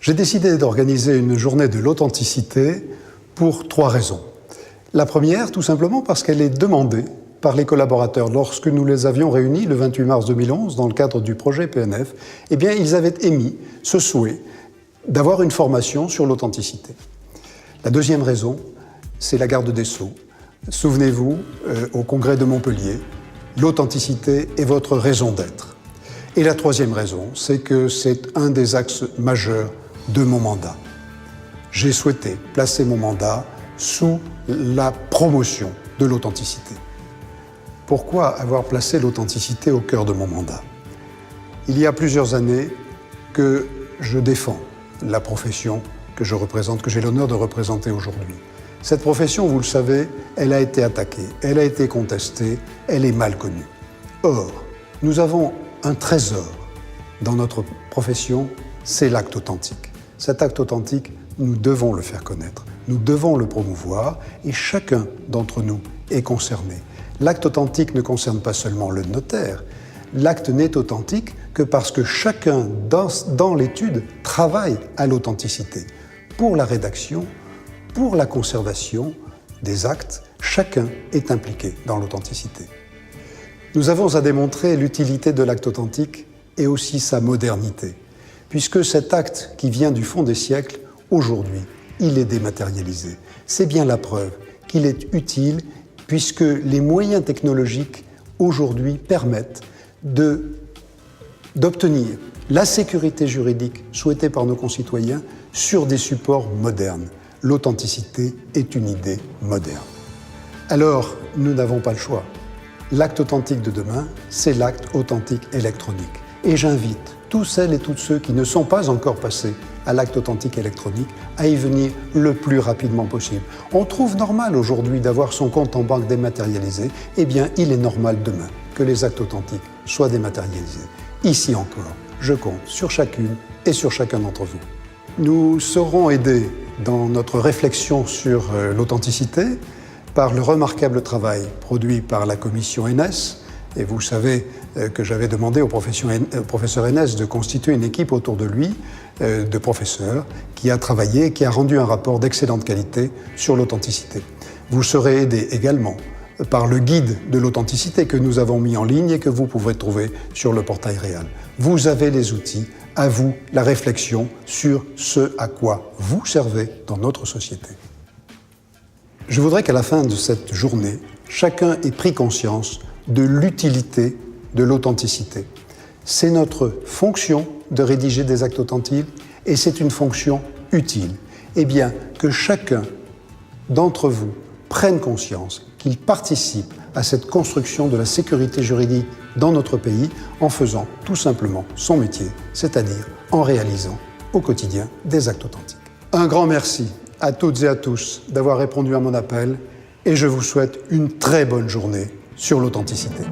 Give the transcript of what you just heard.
J'ai décidé d'organiser une journée de l'authenticité pour 3 raisons. La première, tout simplement parce qu'elle est demandée par les collaborateurs. Lorsque nous les avions réunis le 28 mars 2011 dans le cadre du projet PNF, eh bien, ils avaient émis ce souhait d'avoir une formation sur l'authenticité. La deuxième raison, c'est la garde des Sceaux. Souvenez-vous, au congrès de Montpellier, l'authenticité est votre raison d'être. Et la troisième raison, c'est que c'est un des axes majeurs de mon mandat. J'ai souhaité placer mon mandat sous la promotion de l'authenticité. Pourquoi avoir placé l'authenticité au cœur de mon mandat? Il y a plusieurs années que je défends la profession que je représente, que j'ai l'honneur de représenter aujourd'hui. Cette profession, vous le savez, elle a été attaquée, elle a été contestée, elle est mal connue. Or, nous avons un trésor dans notre profession, c'est l'acte authentique. Cet acte authentique, nous devons le faire connaître, nous devons le promouvoir et chacun d'entre nous est concerné. L'acte authentique ne concerne pas seulement le notaire, l'acte n'est authentique que parce que chacun dans l'étude travaille à l'authenticité. Pour la rédaction, pour la conservation des actes, chacun est impliqué dans l'authenticité. Nous avons à démontrer l'utilité de l'acte authentique et aussi sa modernité, puisque cet acte qui vient du fond des siècles, aujourd'hui, il est dématérialisé. C'est bien la preuve qu'il est utile, puisque les moyens technologiques, aujourd'hui, permettent d'obtenir la sécurité juridique souhaitée par nos concitoyens sur des supports modernes. L'authenticité est une idée moderne. Alors, nous n'avons pas le choix. L'acte authentique de demain, c'est l'acte authentique électronique. Et j'invite tous celles et tous ceux qui ne sont pas encore passés à l'acte authentique électronique à y venir le plus rapidement possible. On trouve normal aujourd'hui d'avoir son compte en banque dématérialisé. Eh bien, il est normal demain que les actes authentiques soient dématérialisés. Ici encore, je compte sur chacune et sur chacun d'entre vous. Nous serons aidés dans notre réflexion sur l'authenticité par le remarquable travail produit par la commission ENES. Et vous savez que j'avais demandé au professeur ENES de constituer une équipe autour de lui, de professeurs, qui a travaillé et qui a rendu un rapport d'excellente qualité sur l'authenticité. Vous serez aidés également par le guide de l'authenticité que nous avons mis en ligne et que vous pouvez trouver sur le portail Réal. Vous avez les outils, à vous la réflexion sur ce à quoi vous servez dans notre société. Je voudrais qu'à la fin de cette journée, chacun ait pris conscience de l'utilité de l'authenticité. C'est notre fonction de rédiger des actes authentiques et c'est une fonction utile. Eh bien, que chacun d'entre vous prenne conscience qu'il participe à cette construction de la sécurité juridique dans notre pays en faisant tout simplement son métier, c'est-à-dire en réalisant au quotidien des actes authentiques. Un grand merci à toutes et à tous d'avoir répondu à mon appel et je vous souhaite une très bonne journée sur l'authenticité.